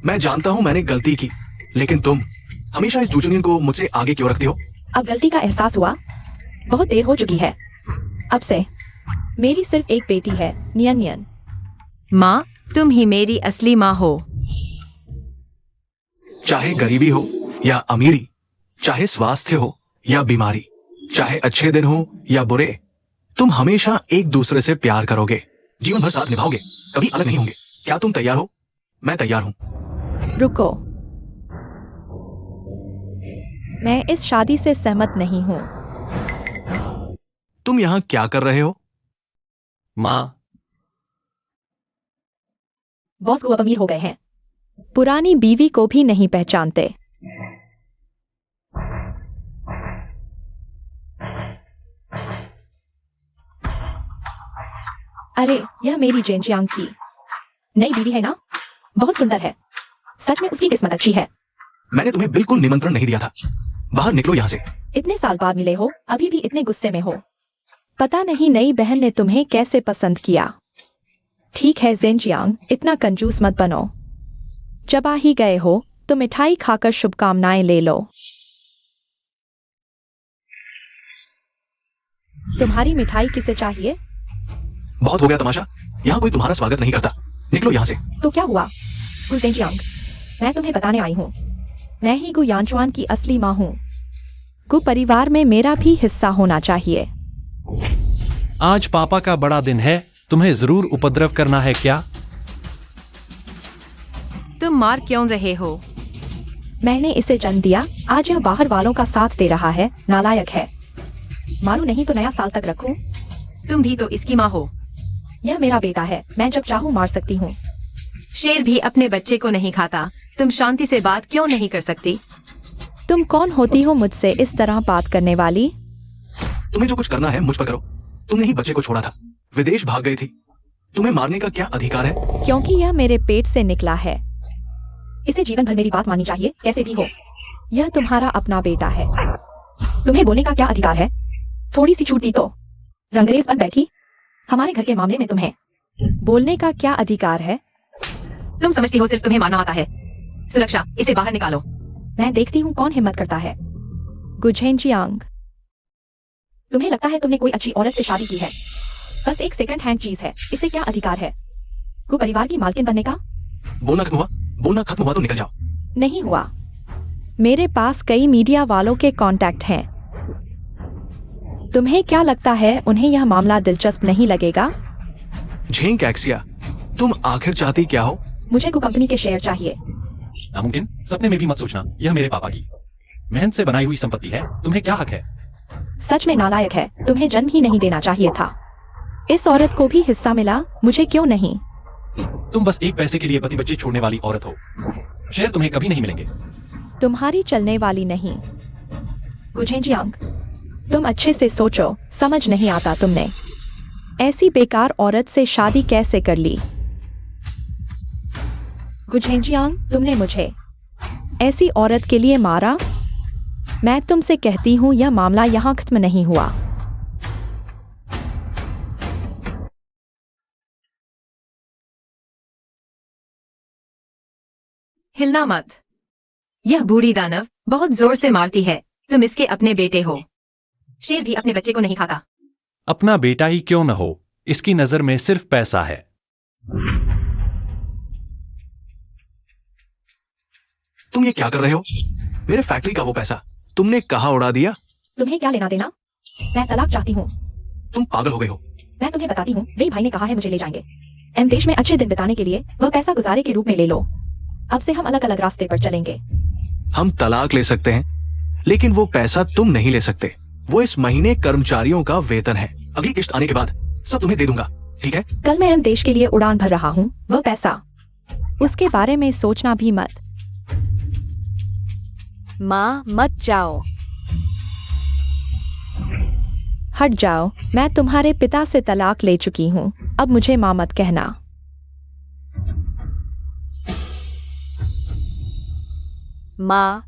Speaker 2: मैं जानता हूँ मैंने गलती की, लेकिन तुम हमेशा इस जूजुनियन को मुझसे आगे क्यों रखती हो?
Speaker 1: अब गलती का एहसास हुआ? बहुत देर हो चुकी है। अब से मेरी सिर्फ एक बेटी है, नियन नियन।
Speaker 3: माँ, तुम ही मेरी असली माँ हो।
Speaker 2: चाहे गरीबी हो या अमीरी, चाहे स्वास्थ्य हो या बीमारी, चाहे अच्छे दिन हो या बुरे, तुम हमेशा एक दूसरे से प्यार करोगे, जीवन भर साथ निभाओगे, कभी अलग नहीं होंगे। क्या तुम तैयार हो? मैं तैयार हूं।
Speaker 1: रुको, मैं इस शादी से सहमत नहीं हूँ।
Speaker 2: तुम यहां क्या कर रहे हो?
Speaker 4: माँ,
Speaker 1: बॉस को अब अमीर हो गए हैं, पुरानी बीवी को भी नहीं पहचानते। अरे, यह मेरी जेनजियांग की नई बीवी है ना? बहुत सुंदर है। सच में उसकी किस्मत अच्छी है।
Speaker 2: मैंने तुम्हें बिल्कुल निमंत्रण नहीं दिया था। बाहर निकलो यहां से।
Speaker 1: इतने साल बाद मिले हो, अभी भी इतने गुस्से में हो। पता नहीं नई बहन ने तुम्हें कैसे पसंद किया। ठीक है जेनजियांग, इतना कंजूस मत बनो। जब आ ही गए हो तो मिठाई खाकर शुभकामनाएं ले लो। तुम्हारी मिठाई किसे चाहिए?
Speaker 2: बहुत हो गया तमाशा, यहाँ कोई तुम्हारा स्वागत नहीं करता। निकलो यहाँ से।
Speaker 1: तो क्या हुआ? गु जेनजियांग, मैं तुम्हें बताने आई हूँ, मैं ही गु यानचुआन की असली माँ हूँ। गु परिवार में मेरा भी हिस्सा होना चाहिए।
Speaker 5: आज पापा का बड़ा दिन है, तुम्हें जरूर उपद्रव करना है क्या?
Speaker 3: तुम मार क्यों रहे हो?
Speaker 1: मैंने इसे जन्म दिया, आज यह बाहर वालों का साथ दे रहा है, नालायक है। मारू नहीं तो नया साल तक रखूं?
Speaker 3: तुम भी तो इसकी माँ हो।
Speaker 1: यह मेरा बेटा है, मैं जब चाहूं मार सकती हूँ।
Speaker 3: शेर भी अपने बच्चे को नहीं खाता। तुम शांति से बात क्यों नहीं कर सकती?
Speaker 1: तुम कौन होती हो मुझसे इस तरह बात करने वाली?
Speaker 2: तुम्हें जो कुछ करना है मुझ पर करो। तुमने ही बच्चे को छोड़ा था, विदेश भाग गई थी। तुम्हें मारने का क्या अधिकार है?
Speaker 1: क्योंकि यह मेरे पेट से निकला है। इसे जीवन भर मेरी बात माननी चाहिए, कैसे भी हो। यह तुम्हारा अपना बेटा है। तुम्हें बोलने का क्या अधिकार है? थोड़ी सी छूट दी तो रंगरेज बन बैठी। हमारे घर के मामले में तुम्हें बोलने का क्या अधिकार है?
Speaker 3: तुम समझती हो सिर्फ तुम्हें मारना आता है। सुरक्षा, इसे बाहर निकालो।
Speaker 1: मैं देखती हूँ कौन हिम्मत करता है। गु जेनजियांग, तुम्हें लगता है तुमने कोई अच्छी औरत से शादी की है? बस एक सेकंड हैंड चीज है, इसे क्या अधिकार है गु परिवार की मालकिन बनने का?
Speaker 2: बोलना खत्म हुआ? बोलना खत्म हुआ तो निकल जाओ।
Speaker 1: नहीं हुआ। मेरे पास कई मीडिया वालों के कांटेक्ट हैं। तुम्हें क्या लगता है उन्हें यह मामला दिलचस्प नहीं लगेगा?
Speaker 2: झेंग कैक्सिया, तुम आखिर चाहती क्या हो?
Speaker 1: मुझे गु कंपनी के शेयर चाहिए।
Speaker 4: नामुमकिन, सपने में भी मत सोचना, यह मेरे पापा की मेहनत से बनाई हुई संपत्ति है, तुम्हें क्या हक है?
Speaker 1: सच में नालायक है, तुम्हें जन्म ही नहीं देना चाहिए था। इस औरत को भी हिस्सा मिला, मुझे क्यों नहीं?
Speaker 4: तुम बस एक पैसे के लिए पति बच्चे छोड़ने वाली औरत हो। शेर तुम्हें कभी नहीं मिलेंगे।
Speaker 1: तुम्हारी चलने वाली नहीं। गु जेनजियांग, तुम अच्छे से सोचो, समझ नहीं आता तुमने ऐसी बेकार औरत से शादी कैसे कर ली? गु जेनजियांग, तुमने मुझे ऐसी औरत के लिए मारा? मैं तुमसे कहती हूँ यह मामला यहाँ खत्म नहीं हुआ।
Speaker 3: हिलना मत। यह बूढ़ी दानव बहुत जोर से मारती है। तुम इसके अपने बेटे हो। शेर भी अपने बच्चे को नहीं खाता।
Speaker 5: अपना बेटा ही क्यों न हो, इसकी नजर में सिर्फ पैसा है।
Speaker 2: तुम ये क्या कर रहे हो? मेरे फैक्ट्री का वो पैसा तुमने कहाँ उड़ा दिया?
Speaker 1: तुम्हें क्या लेना देना? मैं तलाक चाहती हूँ।
Speaker 2: तुम पागल हो गए हो।
Speaker 1: मैं तुम्हें बताती हूँ, मेरे भाई ने कहा है मुझे ले जाएंगे एम देश में अच्छे दिन बिताने के लिए। वह पैसा गुजारे के रूप में ले लो। अब से हम अलग अलग रास्ते पर चलेंगे।
Speaker 2: हम तलाक ले सकते हैं, लेकिन वो पैसा तुम नहीं ले सकते। वो इस महीने कर्मचारियों का वेतन है। अगली किश्त आने के बाद सब तुम्हें दे दूंगा, ठीक है?
Speaker 1: कल मैं एम देश के लिए उड़ान भर रहा हूँ, वह पैसा, उसके बारे में सोचना भी मत।
Speaker 6: माँ मत जाओ।
Speaker 1: हट जाओ, मैं तुम्हारे पिता से तलाक ले चुकी हूँ, अब मुझे माँ मत कहना।
Speaker 6: माँ,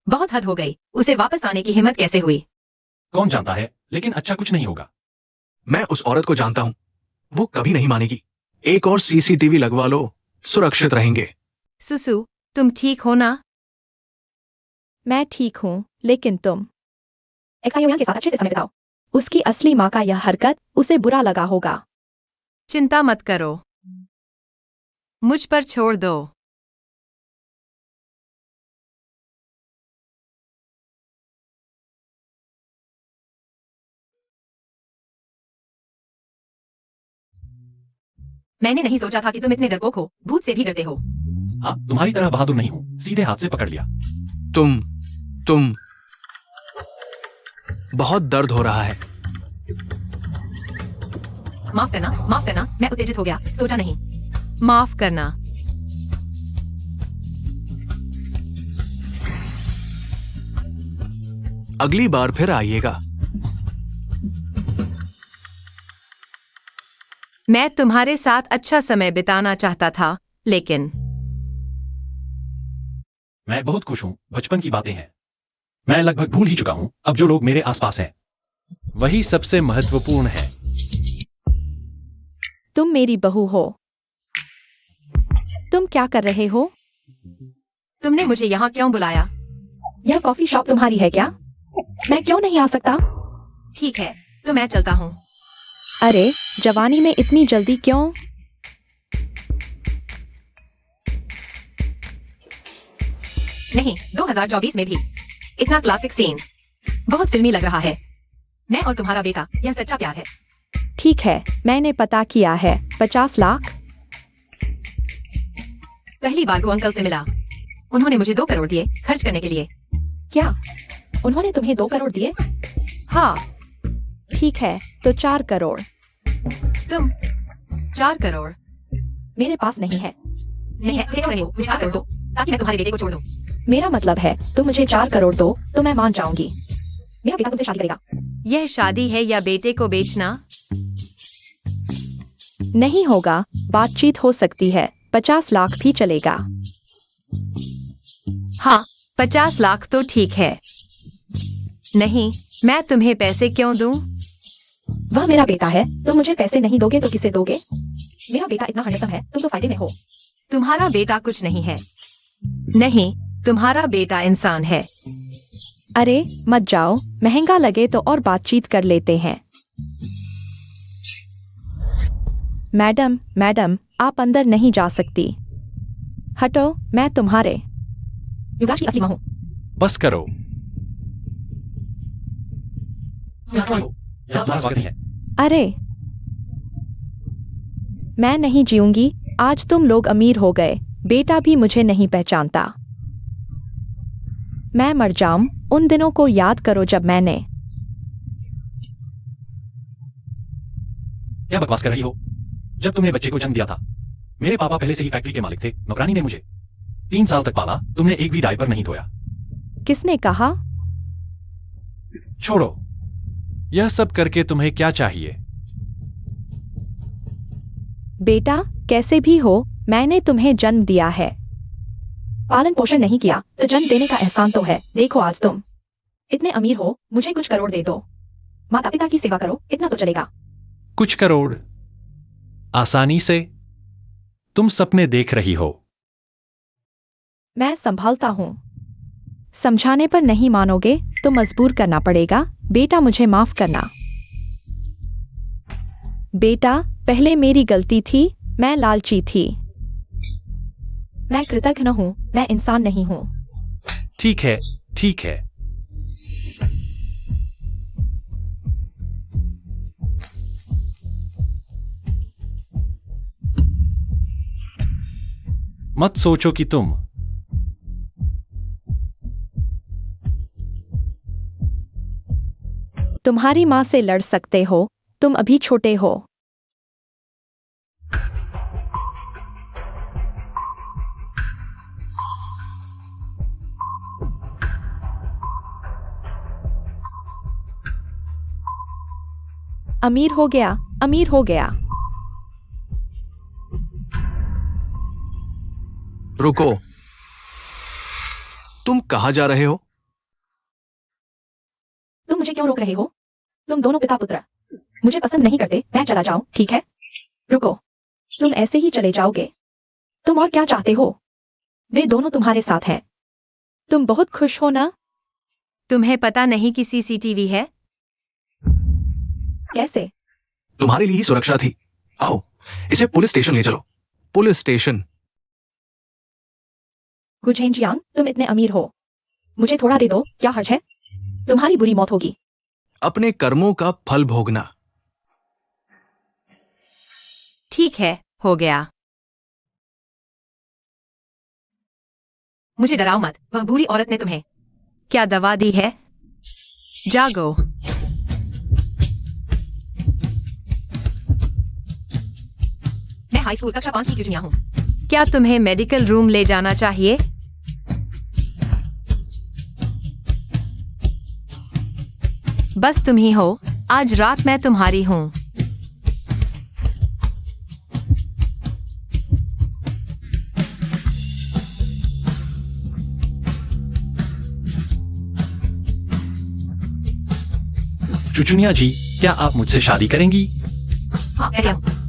Speaker 3: बहुत हद हो गई। उसे वापस आने की हिम्मत कैसे हुई?
Speaker 4: कौन जानता है, लेकिन अच्छा कुछ नहीं होगा।
Speaker 2: मैं उस औरत को जानता हूँ, वो कभी नहीं मानेगी। एक और सीसीटीवी लगवा लो, सुरक्षित रहेंगे।
Speaker 3: सुसु, तुम ठीक हो ना?
Speaker 1: मैं ठीक हूँ, लेकिन तुम एक्सायोयान के साथ अच्छे से समय बिताओ। उसकी असली माँ का यह हरकत उसे बुरा लगा होगा।
Speaker 3: चिंता मत करो, मुझ पर छोड़ दो। मैंने नहीं सोचा था कि तुम इतने डरपोक हो, भूत से भी डरते हो।
Speaker 4: हाँ, तुम्हारी तरह बहादुर नहीं हूँ, सीधे हाथ से पकड़ लिया।
Speaker 2: तुम बहुत दर्द हो रहा है।
Speaker 3: माफ करना, मैं उत्तेजित हो गया, सोचा नहीं। माफ करना।
Speaker 2: अगली बार फिर आइएगा।
Speaker 3: मैं तुम्हारे साथ अच्छा समय बिताना चाहता था, लेकिन
Speaker 4: मैं बहुत खुश हूँ, बचपन की बातें हैं। मैं लगभग भूल ही चुका हूँ अब जो लोग मेरे आसपास हैं।
Speaker 5: वही सबसे महत्वपूर्ण है।
Speaker 1: तुम मेरी बहू हो। तुम क्या कर रहे हो?
Speaker 3: तुमने मुझे यहाँ क्यों बुलाया?
Speaker 1: यह कॉफी शॉप तुम्हारी है क्या? मैं क्यों नहीं आ सकता?
Speaker 3: ठीक है, तो मैं चलता हूँ।
Speaker 1: अरे, जवानी में इतनी जल्दी क्यों?
Speaker 3: नहीं, 2024 में भी इतना क्लासिक सीन, बहुत फिल्मी लग रहा है। मैं और तुम्हारा बेटा, यह सच्चा प्यार है।
Speaker 1: ठीक है, मैंने पता किया है। 50 लाख।
Speaker 3: पहली बार को अंकल से मिला, उन्होंने मुझे 2 करोड़ दिए खर्च करने के लिए।
Speaker 1: क्या उन्होंने तुम्हें 2 करोड़ दिए?
Speaker 3: हाँ।
Speaker 1: ठीक है, तो 4 करोड़।
Speaker 3: तुम 4 करोड़?
Speaker 1: मेरे पास नहीं है।
Speaker 3: नहीं है तो क्यों रहे हो? मुझे 4 करोड़ दो, ताकि मैं तुम्हारे बेटे को छोड़ दूं।
Speaker 1: मेरा मतलब है, तुम मुझे 4 करोड़ दो तो मैं मान जाऊंगी। मेरा बेटा तुमसे शादी करेगा।
Speaker 3: यह शादी है या बेटे को बेचना?
Speaker 1: नहीं होगा, बातचीत हो सकती है। 50 लाख भी चलेगा।
Speaker 3: हाँ, 50 लाख तो ठीक है। नहीं, मैं तुम्हें पैसे क्यों दूं?
Speaker 1: वह मेरा बेटा है, तुम मुझे पैसे नहीं दोगे तो किसे दोगे? मेरा बेटा इतना हैंडसम है, तुम तो फायदे में हो।
Speaker 3: तुम्हारा बेटा कुछ नहीं है। नहीं, तुम्हारा बेटा इंसान है।
Speaker 1: अरे मत जाओ, महंगा लगे तो और बातचीत कर लेते हैं। मैडम, आप अंदर नहीं जा सकती। हटो, मैं तुम्हारे युवराज की असली मां हूं।
Speaker 5: बस करो।
Speaker 4: यहाँ क्यों आए हो? यहाँ तुम्हारा स्वागत नहीं है।
Speaker 1: अरे, मैं नहीं जीऊंगी। आज तुम लोग अमीर हो गए, बेटा भी मुझे नहीं पहचानता। मैं मर जाऊं, उन दिनों को याद करो जब मैंने।
Speaker 4: क्या बकवास कर रही हो? जब तुमने बच्चे को जन्म दिया था, मेरे पापा पहले से ही फैक्ट्री के मालिक थे। नौकरानी ने मुझे 3 साल तक पाला, तुमने एक भी डायपर नहीं धोया।
Speaker 1: किसने कहा?
Speaker 4: छोड़ो।
Speaker 5: यह सब करके तुम्हें क्या चाहिए?
Speaker 1: बेटा, कैसे भी हो, मैंने तुम्हें जन्म दिया है। पालन पोषण नहीं किया तो जन्म देने का एहसान तो है। देखो आज तुम इतने अमीर हो, मुझे कुछ करोड़ दे दो। माता पिता की सेवा करो, इतना तो चलेगा।
Speaker 5: कुछ करोड़? आसानी से? तुम सपने देख रही हो।
Speaker 1: मैं संभालता हूँ। समझाने पर नहीं मानोगे तो मजबूर करना पड़ेगा। बेटा, मुझे माफ करना। बेटा, पहले मेरी गलती थी, मैं लालची थी। मैं कृतज्ञ हूँ, मैं इंसान नहीं हूँ।
Speaker 5: ठीक है, ठीक है। मत सोचो कि तुम
Speaker 1: तुम्हारी माँ से लड़ सकते हो, तुम अभी छोटे हो। अमीर हो गया, अमीर हो गया।
Speaker 2: रुको, तुम कहाँ जा रहे हो?
Speaker 1: तुम मुझे क्यों रोक रहे हो? तुम दोनों पिता पुत्र मुझे पसंद नहीं करते, मैं चला जाऊं, ठीक है? रुको, तुम ऐसे ही चले जाओगे? तुम और क्या चाहते हो? वे दोनों तुम्हारे साथ हैं। तुम बहुत खुश हो ना?
Speaker 3: तुम्हें पता नहीं कि सीसीटीवी है?
Speaker 1: कैसे?
Speaker 2: तुम्हारे लिए ही सुरक्षा थी। आओ, इसे पुलिस स्टेशन ले चलो। Police station?
Speaker 1: गुझेंजियांग, तुम इतने अमीर हो, मुझे थोड़ा दे दो, क्या हर्ज है? तुम्हारी बुरी मौत होगी।
Speaker 2: अपने कर्मों का फल भोगना।
Speaker 3: ठीक है, हो गया। मुझे डराओ मत, वह बूढ़ी औरत ने तुम्हें क्या दवा दी है? जागो। मैं हाई स्कूल कक्षा 5 की चुनिया हूँ। क्या तुम्हें मेडिकल रूम ले जाना चाहिए? बस तुम ही हो, आज रात मैं तुम्हारी हूँ।
Speaker 5: चुचुनिया जी, क्या आप मुझसे शादी करेंगी?
Speaker 3: हाँ, मैं हूँ।